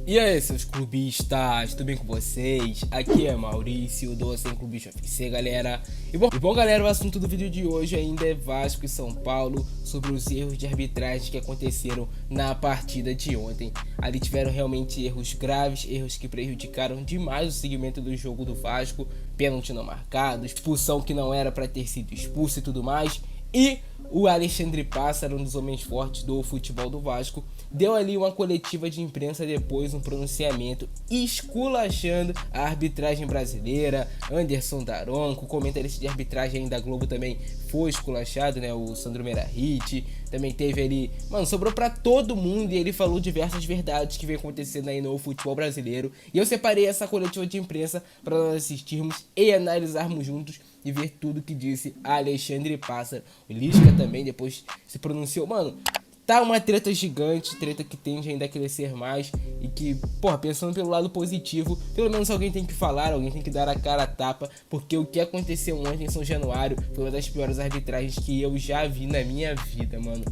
E aí, seus clubistas, tudo bem com vocês? Aqui é Maurício, do Sem Clubista FC, galera. E bom, galera, o assunto do vídeo de hoje ainda é Vasco e São Paulo, sobre os erros de arbitragem que aconteceram na partida de ontem. Ali tiveram realmente erros graves, erros que prejudicaram demais o segmento do jogo do Vasco, pênalti não marcado, expulsão que não era para ter sido expulso e tudo mais. E o Alexandre Pássaro, um dos homens fortes do futebol do Vasco, deu ali uma coletiva de imprensa depois, um pronunciamento esculachando a arbitragem brasileira. Anderson Daronco, comentarista de arbitragem aí da Globo, também foi esculachado, né? O Sandro Meirahit também teve ali, mano, sobrou pra todo mundo, e ele falou diversas verdades que vem acontecendo aí no futebol brasileiro. E eu separei essa coletiva de imprensa para nós assistirmos e analisarmos juntos e ver tudo que disse Alexandre Pássaro. O Lisca também depois se pronunciou. Mano, tá uma treta gigante, treta que tende ainda a crescer mais e que, porra, pensando pelo lado positivo, pelo menos alguém tem que falar, alguém tem que dar a cara a tapa, porque o que aconteceu ontem em São Januário foi uma das piores arbitragens que eu já vi na minha vida, mano,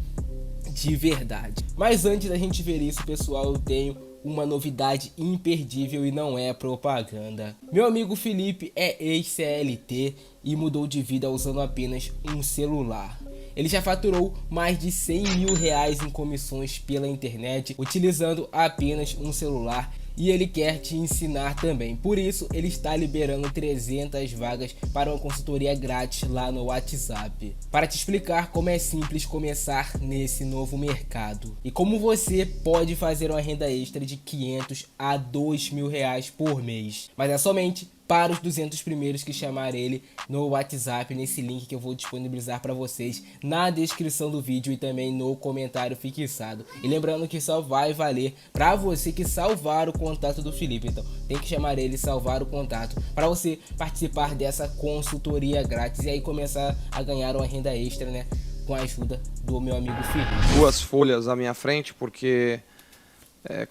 de verdade. Mas antes da gente ver isso, pessoal, eu tenho uma novidade imperdível e não é propaganda. Meu amigo Felipe é ex-CLT e mudou de vida usando apenas um celular. Ele já faturou mais de 100 mil reais em comissões pela internet utilizando apenas um celular, e ele quer te ensinar também. Por isso, ele está liberando 300 vagas para uma consultoria grátis lá no WhatsApp, para te explicar como é simples começar nesse novo mercado e como você pode fazer uma renda extra de 500 a 2 mil reais por mês. Mas é somente para os 200 primeiros que chamar ele no WhatsApp, nesse link que eu vou disponibilizar para vocês na descrição do vídeo e também no comentário fixado. E lembrando que só vai valer para você que salvar o contato do Felipe, então tem que chamar ele e salvar o contato para você participar dessa consultoria grátis e aí começar a ganhar uma renda extra, né, com a ajuda do meu amigo Felipe. Duas folhas à minha frente, porque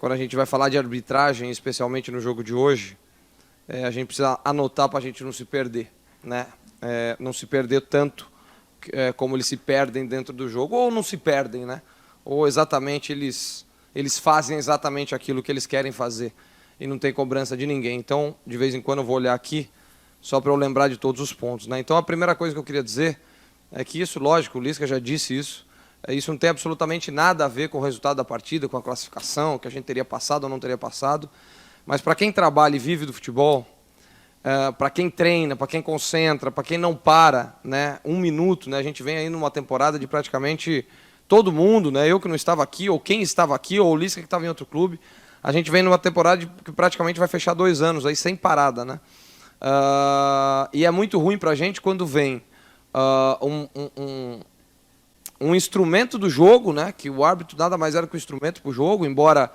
quando a gente vai falar de arbitragem, especialmente no jogo de hoje, a gente precisa anotar para a gente não se perder, né? Não se perder tanto como eles se perdem dentro do jogo, ou não se perdem, né? Ou exatamente eles fazem exatamente aquilo que eles querem fazer e não tem cobrança de ninguém. Então, de vez em quando eu vou olhar aqui só para eu lembrar de todos os pontos, né? Então, a primeira coisa que eu queria dizer é que isso, lógico, o Lisca já disse isso, isso não tem absolutamente nada a ver com o resultado da partida, com a classificação, que a gente teria passado ou não teria passado. Mas para quem trabalha e vive do futebol, para quem treina, para quem concentra, para quem não para, né, um minuto, né, a gente vem aí numa temporada de praticamente todo mundo, né, eu que não estava aqui, ou quem estava aqui, ou o Lisca que estava em outro clube, a gente vem numa temporada que praticamente vai fechar 2 anos, aí sem parada, né? E é muito ruim para a gente quando vem um instrumento do jogo, né, que o árbitro nada mais era que um instrumento para o jogo, embora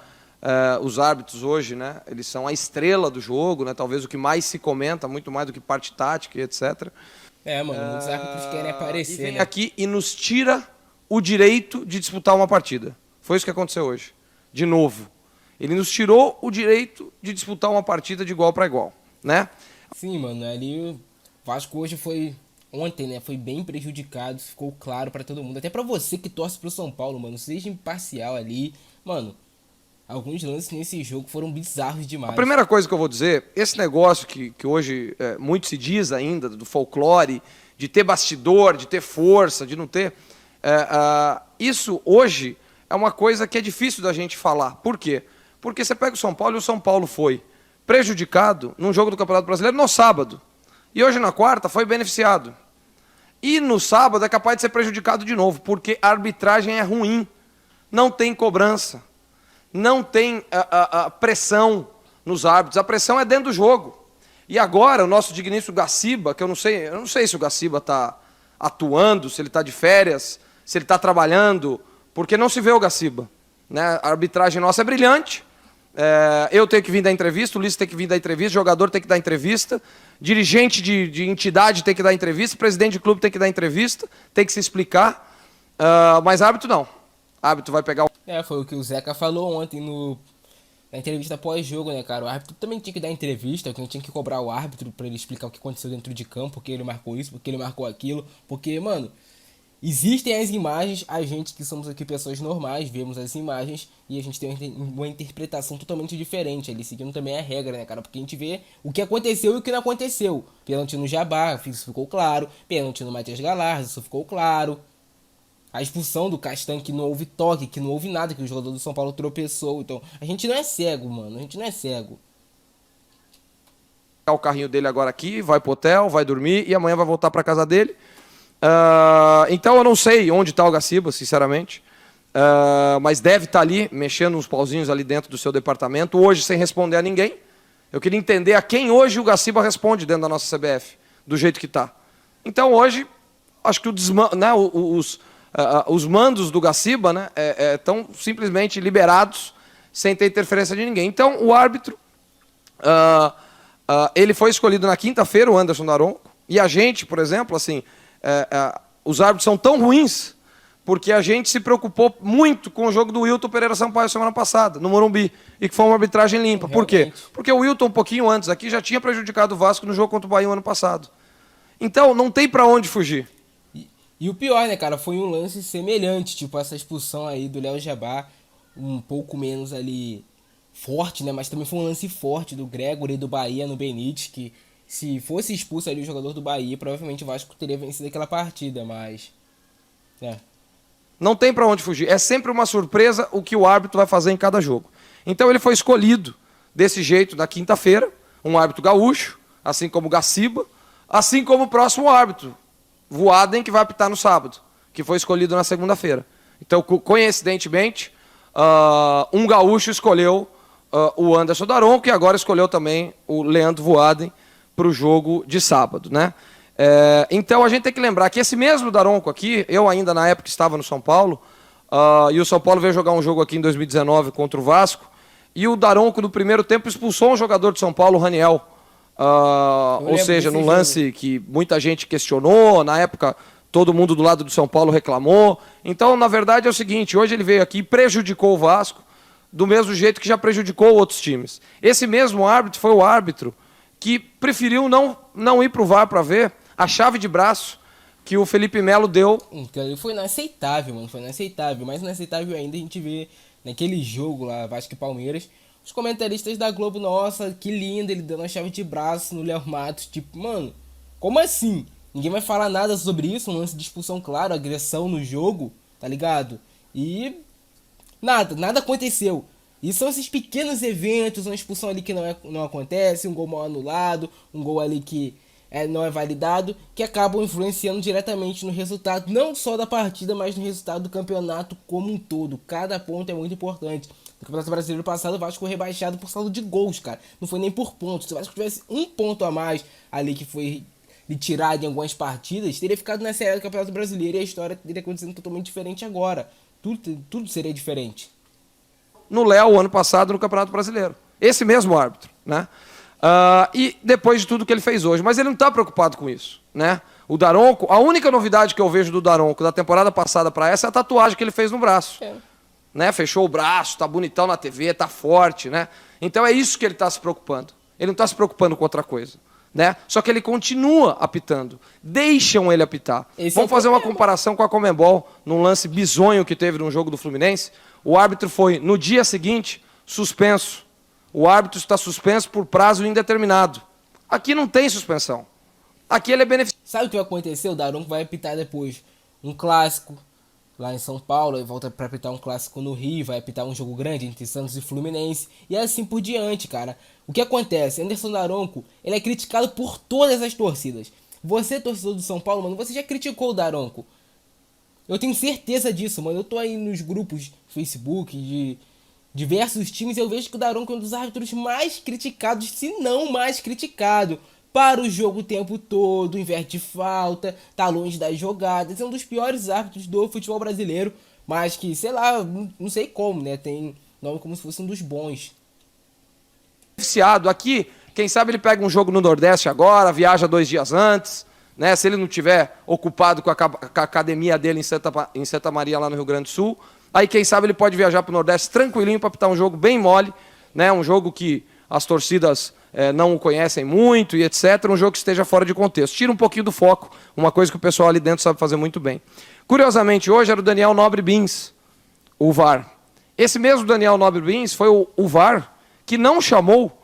os árbitros hoje, né, eles são a estrela do jogo, né, talvez o que mais se comenta, muito mais do que parte tática e etc. Mano, muitos árbitros querem aparecer, e vem, né, aqui e nos tira o direito de disputar uma partida. Foi isso que aconteceu hoje. De novo. Ele nos tirou o direito de disputar uma partida de igual para igual, né? Sim, mano, ali o Vasco hoje foi, ontem, né, foi bem prejudicado, ficou claro pra todo mundo, até pra você que torce pro São Paulo, mano, seja imparcial ali, mano, alguns lances nesse jogo foram bizarros demais. A primeira coisa que eu vou dizer, esse negócio que hoje muito se diz ainda, do folclore, de ter bastidor, de ter força, de não ter, isso hoje é uma coisa que é difícil da gente falar. Por quê? Porque você pega o São Paulo e o São Paulo foi prejudicado num jogo do Campeonato Brasileiro no sábado. E hoje na quarta foi beneficiado. E no sábado é capaz de ser prejudicado de novo, porque a arbitragem é ruim, não tem cobrança, não tem pressão nos árbitros, a pressão é dentro do jogo. E agora o nosso digníssimo Gaciba, que eu não sei se o Gaciba está atuando, se ele está de férias, se ele está trabalhando, porque não se vê o Gaciba, né? A arbitragem nossa é brilhante, eu tenho que vir dar entrevista, o Ulisses tem que vir dar entrevista, o jogador tem que dar entrevista, dirigente de entidade tem que dar entrevista, presidente de clube tem que dar entrevista, tem que se explicar, mas árbitro não. Árbitro vai pegar o... Foi o que o Zeca falou ontem na entrevista pós-jogo, né, cara? O árbitro também tinha que dar entrevista, que tinha que cobrar o árbitro pra ele explicar o que aconteceu dentro de campo, porque ele marcou isso, porque ele marcou aquilo, porque, mano, existem as imagens, a gente que somos aqui pessoas normais, vemos as imagens e a gente tem uma interpretação totalmente diferente ali, seguindo também a regra, né, cara? Porque a gente vê o que aconteceu e o que não aconteceu. Pênalti no Jabá, isso ficou claro. Pênalti no Matheus Galarza, isso ficou claro. A expulsão do Castan, que não houve toque, que não houve nada, que o jogador do São Paulo tropeçou. Então, a gente não é cego, mano, a gente não é cego. O carrinho dele agora aqui, vai pro hotel, vai dormir e amanhã vai voltar pra casa dele. Então eu não sei onde está o Gaciba, sinceramente, mas deve estar ali, mexendo uns pauzinhos ali dentro do seu departamento, hoje sem responder a ninguém. Eu queria entender a quem hoje o Gaciba responde dentro da nossa CBF, do jeito que está. Então hoje, acho que os mandos do Gaciba, né, estão simplesmente liberados, sem ter interferência de ninguém. Então o árbitro, ele foi escolhido na quinta-feira, o Anderson Daronco, e a gente, por exemplo, assim... os árbitros são tão ruins porque a gente se preocupou muito com o jogo do Wilton Pereira Sampaio semana passada, no Morumbi, e que foi uma arbitragem limpa. Por quê? Porque o Wilton, um pouquinho antes aqui, já tinha prejudicado o Vasco no jogo contra o Bahia no ano passado. Então, não tem pra onde fugir. E o pior, né, cara, foi um lance semelhante, tipo essa expulsão aí do Léo Jabá, um pouco menos ali forte, né, mas também foi um lance forte do Gregory do Bahia no Benítez, que se fosse expulso ali o jogador do Bahia, provavelmente o Vasco teria vencido aquela partida, mas... Não tem pra onde fugir. É sempre uma surpresa o que o árbitro vai fazer em cada jogo. Então ele foi escolhido desse jeito na quinta-feira, um árbitro gaúcho, assim como o Gaciba, assim como o próximo árbitro, Voaden, que vai apitar no sábado, que foi escolhido na segunda-feira. Então, coincidentemente, um gaúcho escolheu o Anderson Daronco e agora escolheu também o Leandro Voaden para o jogo de sábado, né? Então a gente tem que lembrar que esse mesmo Daronco aqui, eu ainda na época estava no São Paulo, e o São Paulo veio jogar um jogo aqui em 2019 contra o Vasco, e o Daronco no primeiro tempo expulsou um jogador de São Paulo, o Raniel, ou seja, num lance que muita gente questionou, na época todo mundo do lado do São Paulo reclamou. Então, na verdade é o seguinte, hoje ele veio aqui e prejudicou o Vasco, do mesmo jeito que já prejudicou outros times. Esse mesmo árbitro foi o árbitro que preferiu não ir pro VAR para ver a chave de braço que o Felipe Melo deu. Então, foi inaceitável, mano. Foi inaceitável. Mais inaceitável ainda a gente vê naquele jogo lá, Vasco e Palmeiras, os comentaristas da Globo, nossa, que lindo, ele dando a chave de braço no Léo Matos. Tipo, mano, como assim? Ninguém vai falar nada sobre isso, um lance de expulsão, claro, agressão no jogo, tá ligado? E nada aconteceu. E são esses pequenos eventos, uma expulsão ali que não acontece, um gol mal anulado, um gol ali que não é validado, que acabam influenciando diretamente no resultado, não só da partida, mas no resultado do campeonato como um todo. Cada ponto é muito importante. No Campeonato Brasileiro passado, o Vasco foi rebaixado por saldo de gols, cara. Não foi nem por pontos. Se o Vasco tivesse um ponto a mais ali que foi tirado em algumas partidas, teria ficado na Série A do Campeonato Brasileiro e a história teria acontecido totalmente diferente agora. Tudo seria diferente. No Léo, ano passado, no Campeonato Brasileiro. Esse mesmo árbitro, né? E depois de tudo que ele fez hoje. Mas ele não está preocupado com isso, né? O Daronco, a única novidade que eu vejo do Daronco da temporada passada para essa é a tatuagem que ele fez no braço. Né? Fechou o braço, tá bonitão na TV, tá forte, né? Então é isso que ele está se preocupando. Ele não está se preocupando com outra coisa, né? Só que ele continua apitando. Deixam ele apitar. Vamos fazer uma comparação com a Conmebol, num lance bizonho que teve num jogo do Fluminense. O árbitro foi, no dia seguinte, suspenso. O árbitro está suspenso por prazo indeterminado. Aqui não tem suspensão. Aqui ele é beneficiado. Sabe o que vai acontecer? O Daronco vai apitar depois um clássico lá em São Paulo, aí volta para apitar um clássico no Rio, vai apitar um jogo grande entre Santos e Fluminense, e assim por diante, cara. O que acontece? Anderson Daronco, ele é criticado por todas as torcidas. Você, torcedor do São Paulo, mano, você já criticou o Daronco. Eu tenho certeza disso, mano. Eu tô aí nos grupos Facebook de diversos times e eu vejo que o Daronco é um dos árbitros mais criticados, se não mais criticado. Para o jogo o tempo todo, inverte falta, tá longe das jogadas. É um dos piores árbitros do futebol brasileiro, mas que, sei lá, não sei como, né? Tem nome como se fosse um dos bons. Beneficiado aqui, quem sabe ele pega um jogo no Nordeste agora, viaja 2 dias antes, né? Se ele não tiver ocupado com a academia dele em Santa Maria, lá no Rio Grande do Sul, aí quem sabe ele pode viajar para o Nordeste tranquilinho para apitar um jogo bem mole, né? Um jogo que as torcidas não o conhecem muito e etc. Um jogo que esteja fora de contexto. Tira um pouquinho do foco, uma coisa que o pessoal ali dentro sabe fazer muito bem. Curiosamente, hoje era o Daniel Nobre Bins, o VAR. Esse mesmo Daniel Nobre Bins foi o VAR que não chamou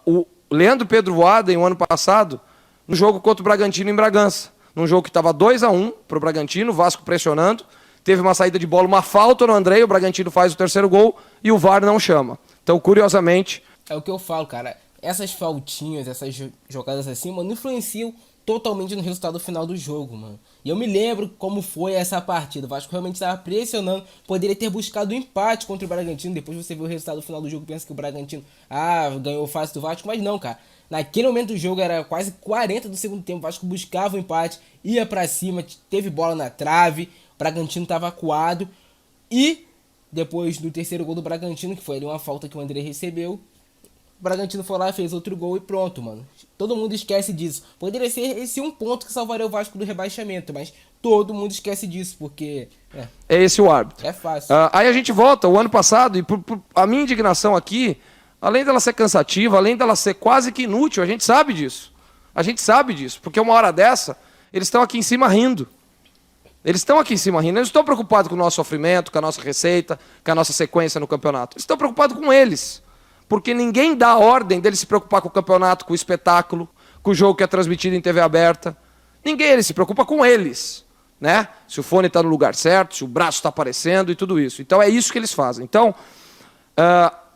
o Leandro Pedro Voaden, o ano passado, no jogo contra o Bragantino em Bragança. Num jogo que estava 2-1 para o Bragantino, o Vasco pressionando. Teve uma saída de bola, uma falta no Andrei, o Bragantino faz o terceiro gol e o VAR não chama. Então, curiosamente... É o que eu falo, cara. Essas faltinhas, essas jogadas assim, mano, influenciam totalmente no resultado final do jogo, mano. E eu me lembro como foi essa partida. O Vasco realmente estava pressionando. Poderia ter buscado o empate contra o Bragantino. Depois você vê o resultado final do jogo, pensa que o Bragantino ganhou fácil do Vasco. Mas não, cara. Naquele momento do jogo, era quase 40 do segundo tempo. O Vasco buscava o empate, ia pra cima, teve bola na trave. O Bragantino estava acuado. E depois do terceiro gol do Bragantino, que foi ali uma falta que o André recebeu, o Bragantino foi lá e fez outro gol e pronto, mano. Todo mundo esquece disso. Poderia ser esse um ponto que salvaria o Vasco do rebaixamento, mas todo mundo esquece disso, porque... É esse o árbitro. É fácil. Aí a gente volta, o ano passado, e a minha indignação aqui, além dela ser cansativa, além dela ser quase que inútil, a gente sabe disso. A gente sabe disso, porque uma hora dessa, eles estão aqui em cima rindo. Eles estão aqui em cima rindo. Eles não estão preocupados com o nosso sofrimento, com a nossa receita, com a nossa sequência no campeonato. Eles estão preocupados com eles. Porque ninguém dá a ordem deles se preocupar com o campeonato, com o espetáculo, com o jogo que é transmitido em TV aberta. Ninguém, ele se preocupa com eles, né? Se o fone está no lugar certo, se o braço está aparecendo e tudo isso. Então é isso que eles fazem. Então,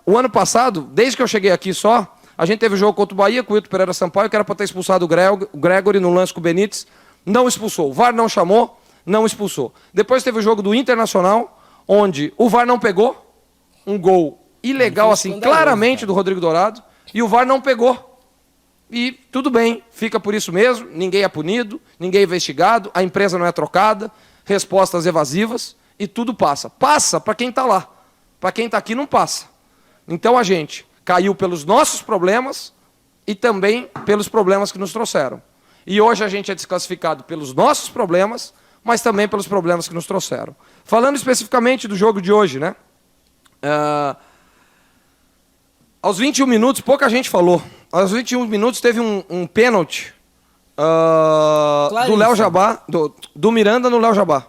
o ano passado, desde que eu cheguei aqui só, a gente teve o jogo contra o Bahia, com o Wilton Pereira Sampaio, que era para ter expulsado o Gregory no lance com o Benítez. Não expulsou. O VAR não chamou, não expulsou. Depois teve o jogo do Internacional, onde o VAR não pegou um gol ilegal, assim, claramente, do Rodrigo Dourado, e o VAR não pegou. E tudo bem, fica por isso mesmo, ninguém é punido, ninguém é investigado, a empresa não é trocada, respostas evasivas, e tudo passa. Passa para quem está lá. Para quem está aqui não passa. Então a gente caiu pelos nossos problemas e também pelos problemas que nos trouxeram. E hoje a gente é desclassificado pelos nossos problemas, mas também pelos problemas que nos trouxeram. Falando especificamente do jogo de hoje, né? Aos 21 minutos, pouca gente falou. Aos 21 minutos teve um pênalti do Léo Jabá, do Miranda no Léo Jabá.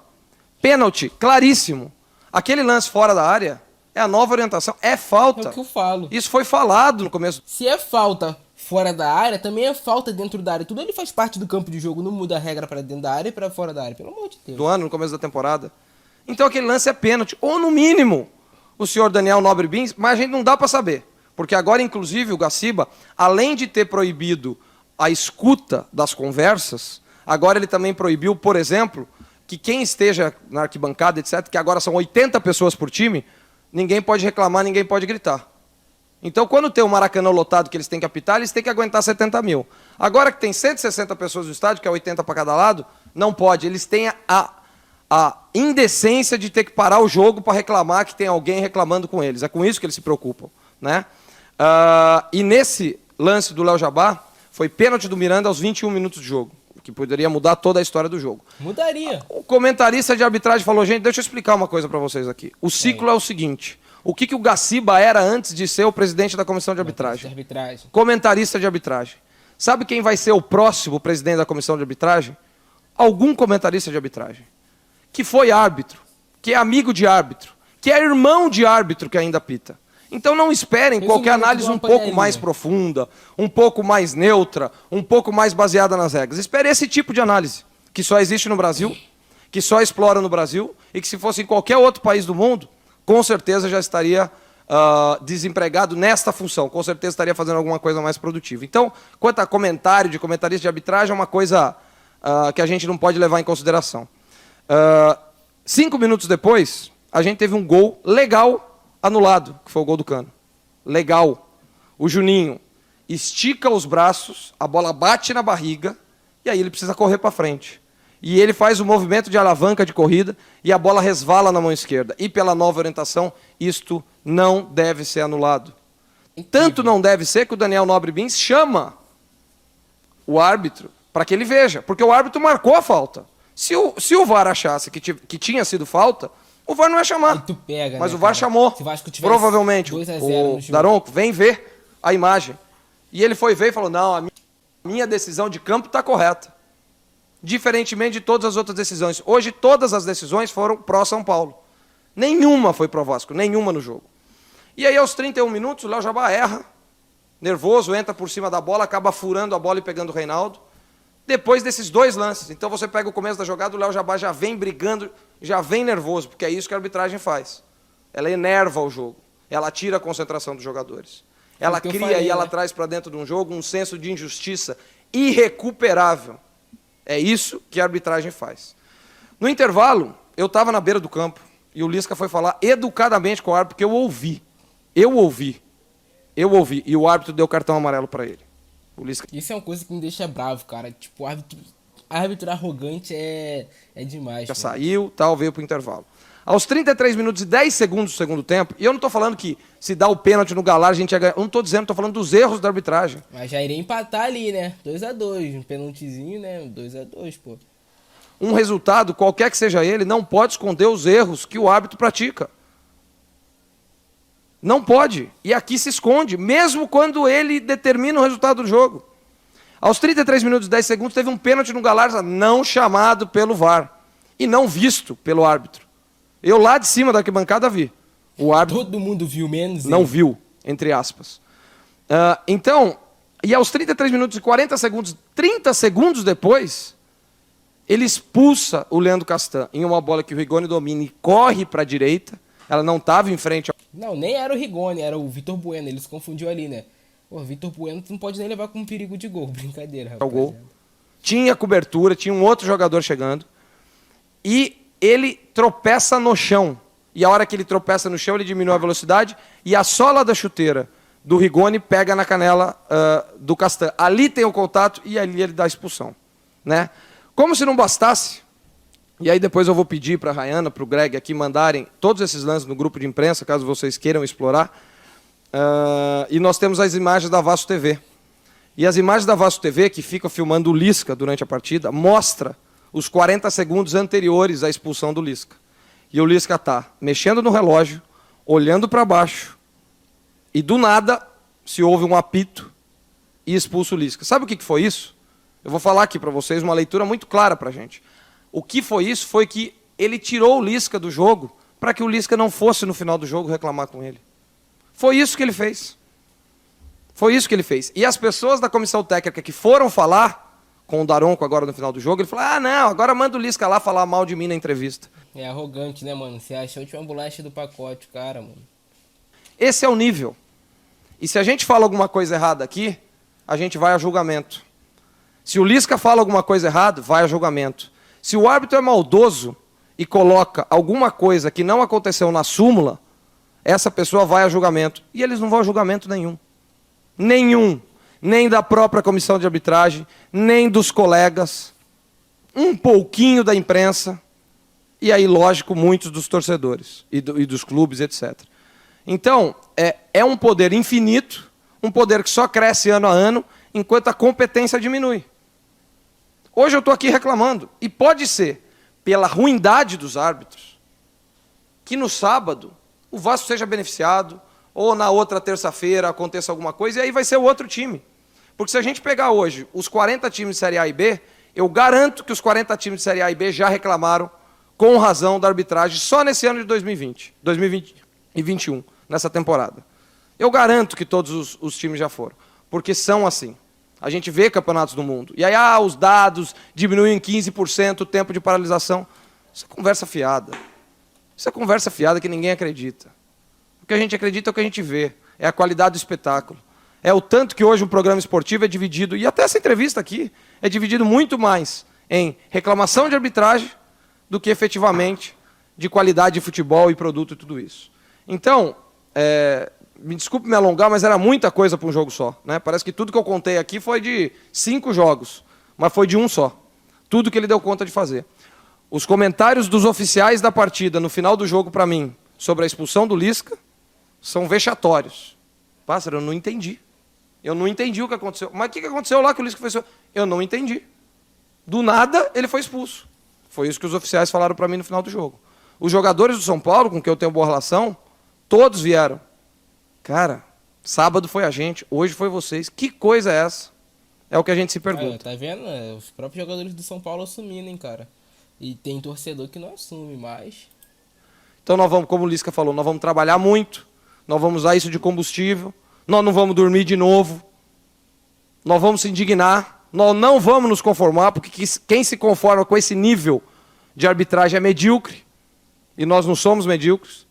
Pênalti, claríssimo. Aquele lance fora da área é a nova orientação, é falta. É o que eu falo. Isso foi falado no começo. Se é falta fora da área, também é falta dentro da área. Tudo ele faz parte do campo de jogo, não muda a regra para dentro da área e para fora da área, pelo amor de Deus. Do ano, no começo da temporada. Então aquele lance é pênalti, ou no mínimo o senhor Daniel Nobre Bins, mas a gente não dá para saber. Porque agora, inclusive, o Gaciba, além de ter proibido a escuta das conversas, agora ele também proibiu, por exemplo, que quem esteja na arquibancada, etc., que agora são 80 pessoas por time, ninguém pode reclamar, ninguém pode gritar. Então, quando tem o Maracanã lotado que eles têm que apitar, eles têm que aguentar 70 mil. Agora que tem 160 pessoas no estádio, que é 80 para cada lado, não pode. Eles têm a indecência de ter que parar o jogo para reclamar que tem alguém reclamando com eles. É com isso que eles se preocupam, né? E nesse lance do Léo Jabá, foi pênalti do Miranda aos 21 minutos de jogo, que poderia mudar toda a história do jogo. Mudaria. O comentarista de arbitragem falou, gente, deixa eu explicar uma coisa para vocês aqui. O ciclo é o seguinte, o que o Gaciba era antes de ser o presidente da comissão de arbitragem? Comentarista de arbitragem. Sabe quem vai ser o próximo presidente da comissão de arbitragem? Algum comentarista de arbitragem. Que foi árbitro, que é amigo de árbitro, que é irmão de árbitro que ainda apita. Então não esperem qualquer análise um pouco mais profunda, um pouco mais neutra, um pouco mais baseada nas regras. Espere esse tipo de análise, que só existe no Brasil, que só explora no Brasil, e que se fosse em qualquer outro país do mundo, com certeza já estaria desempregado nesta função, com certeza estaria fazendo alguma coisa mais produtiva. Então, quanto a comentário de comentarista de arbitragem, é uma coisa que a gente não pode levar em consideração. 5 minutos depois, a gente teve um gol legal anulado, que foi o gol do Cano. Legal. O Juninho estica os braços, a bola bate na barriga, e aí ele precisa correr para frente. E ele faz o movimento de alavanca de corrida, e a bola resvala na mão esquerda. E pela nova orientação, isto não deve ser anulado. Tanto não deve ser que o Daniel Nobre Bins chama o árbitro para que ele veja, porque o árbitro marcou a falta. Se o VAR achasse que tinha sido falta, o VAR não ia chamar. Pega, mas né, o VAR chamou. Se Vasco tivesse provavelmente. 2-0 o Daronco, vem ver. a imagem. E ele foi ver e falou, não, a minha decisão de campo está correta. Diferentemente de todas as outras decisões. Hoje todas as decisões foram pró-São Paulo. Nenhuma foi pró-Vasco, nenhuma no jogo. E aí aos 31 minutos o Léo Jabá erra, nervoso, entra por cima da bola, acaba furando a bola e pegando o Reinaldo. Depois desses dois lances, então você pega o começo da jogada, o Léo Jabá já vem brigando, já vem nervoso, porque é isso que a arbitragem faz. Ela enerva o jogo, ela tira a concentração dos jogadores. Ela cria e ela traz para dentro de um jogo um senso de injustiça irrecuperável. É isso que a arbitragem faz. No intervalo, eu estava na beira do campo e o Lisca foi falar educadamente com o árbitro, porque eu ouvi. E o árbitro deu cartão amarelo para ele. O Lisca... Isso é uma coisa que me deixa bravo, cara. Tipo, árbitro arrogante é demais. Já saiu, tal, veio pro intervalo. Aos 33 minutos e 10 segundos do segundo tempo, e eu não estou falando que se dá o pênalti no Galar a gente ia ganhar. Eu não estou dizendo, estou falando dos erros da arbitragem. Mas já iria empatar ali, né? 2-2, um pênaltizinho, né? 2-2, pô. Um resultado, qualquer que seja ele, não pode esconder os erros que o árbitro pratica. Não pode. E aqui se esconde, mesmo quando ele determina o resultado do jogo. Aos 33 minutos e 10 segundos, teve um pênalti no Galarza não chamado pelo VAR. E não visto pelo árbitro. Eu lá de cima da arquibancada vi. O árbitro... Todo mundo viu, menos não ele. viu, entre aspas. Então, e aos 33 minutos e 40 segundos, 30 segundos depois, ele expulsa o Leandro Castan em uma bola que o Rigoni domina e corre para a direita. Ela não estava em frente ao... Não, nem era o Rigoni, era o Vitor Bueno. Ele se confundiu ali, né? Pô, Vitor Bueno tu não pode nem levar como perigo de gol. Brincadeira, rapaz. Gol. Tinha cobertura, tinha um outro jogador chegando. E ele tropeça no chão. E a hora que ele tropeça no chão, ele diminui a velocidade. E a sola da chuteira do Rigoni pega na canela do Castan. Ali tem o contato e ali ele dá a expulsão. Né? Como se não bastasse... E aí depois eu vou pedir para a Rayana, para o Greg aqui mandarem todos esses lances no grupo de imprensa, caso vocês queiram explorar. E nós temos as imagens da Vasco TV. E as imagens da Vasco TV, que ficam filmando o Lisca durante a partida, mostra os 40 segundos anteriores à expulsão do Lisca. E o Lisca está mexendo no relógio, olhando para baixo, e do nada se ouve um apito e expulsa o Lisca. Sabe o que foi isso? Eu vou falar aqui para vocês uma leitura muito clara para a gente. O que foi isso foi que ele tirou o Lisca do jogo para que o Lisca não fosse no final do jogo reclamar com ele. Foi isso que ele fez. Foi isso que ele fez. E as pessoas da comissão técnica que foram falar com o Daronco agora no final do jogo, ele falou, não, agora manda o Lisca lá falar mal de mim na entrevista. É arrogante, né, mano? Você acha a última bolacha do pacote, cara, mano. Esse é o nível. E se a gente fala alguma coisa errada aqui, a gente vai a julgamento. Se o Lisca fala alguma coisa errada, vai a julgamento. Se o árbitro é maldoso e coloca alguma coisa que não aconteceu na súmula, essa pessoa vai a julgamento. E eles não vão a julgamento nenhum. Nenhum. Nem da própria comissão de arbitragem, nem dos colegas, um pouquinho da imprensa, e aí, lógico, muitos dos torcedores e dos clubes, etc. Então, é um poder infinito, um poder que só cresce ano a ano, enquanto a competência diminui. Hoje eu estou aqui reclamando, e pode ser, pela ruindade dos árbitros, que no sábado o Vasco seja beneficiado, ou na outra terça-feira aconteça alguma coisa, e aí vai ser o outro time. Porque se a gente pegar hoje os 40 times de Série A e B, eu garanto que os 40 times de Série A e B já reclamaram com razão da arbitragem só nesse ano de 2020 e 2021, nessa temporada. Eu garanto que todos os times já foram, porque são assim. A gente vê campeonatos do mundo. E aí, os dados diminuem em 15% o tempo de paralisação. Isso é conversa fiada. Isso é conversa fiada que ninguém acredita. O que a gente acredita é o que a gente vê. É a qualidade do espetáculo. É o tanto que hoje um programa esportivo é dividido, e até essa entrevista aqui, é dividido muito mais em reclamação de arbitragem do que efetivamente de qualidade de futebol e produto e tudo isso. Então, me desculpe me alongar, mas era muita coisa para um jogo só. Né? Parece que tudo que eu contei aqui foi de 5 jogos, mas foi de um só. Tudo que ele deu conta de fazer. Os comentários dos oficiais da partida no final do jogo para mim sobre a expulsão do Lisca são vexatórios. Pássaro, eu não entendi. Eu não entendi o que aconteceu. Mas o que aconteceu lá que o Lisca foi expulso? Eu não entendi. Do nada, ele foi expulso. Foi isso que os oficiais falaram para mim no final do jogo. Os jogadores do São Paulo, com quem eu tenho boa relação, todos vieram. Cara, Sábado foi a gente, hoje foi vocês. Que coisa é essa? É o que a gente se Aí, ó, pergunta. tá vendo? Os próprios jogadores do São Paulo assumindo, hein, cara. E tem torcedor que não assume mais. Então nós vamos, como o Lisca falou, nós vamos trabalhar muito, nós vamos usar isso de combustível, nós não vamos dormir de novo, nós vamos se indignar, nós não vamos nos conformar, porque quem se conforma com esse nível de arbitragem é medíocre, e nós não somos medíocres.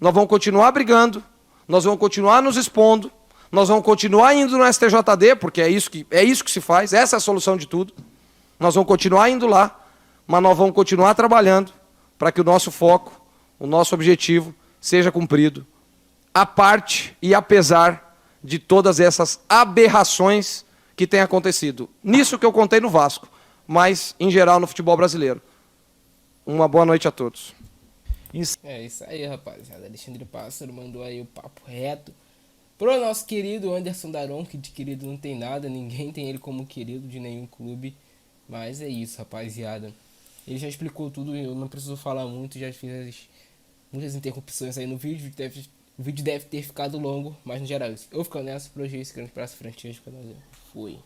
Nós vamos continuar brigando, nós vamos continuar nos expondo, nós vamos continuar indo no STJD, porque é isso que se faz, essa é a solução de tudo. Nós vamos continuar indo lá, mas nós vamos continuar trabalhando para que o nosso foco, o nosso objetivo seja cumprido, à parte e apesar de todas essas aberrações que têm acontecido. Nisso que eu contei no Vasco, mas em geral no futebol brasileiro. Uma boa noite a todos. É isso aí, rapaziada. Alexandre Pássaro mandou aí o papo reto pro nosso querido Anderson Daron, que de querido não tem nada, ninguém tem ele como querido de nenhum clube. Mas é isso, rapaziada. Ele já explicou tudo, eu não preciso falar muito, já fiz muitas interrupções aí no vídeo. O vídeo deve ter ficado longo, mas no geral é isso. Eu fico nessa, pro Gis, grande praça, Francisco, fui.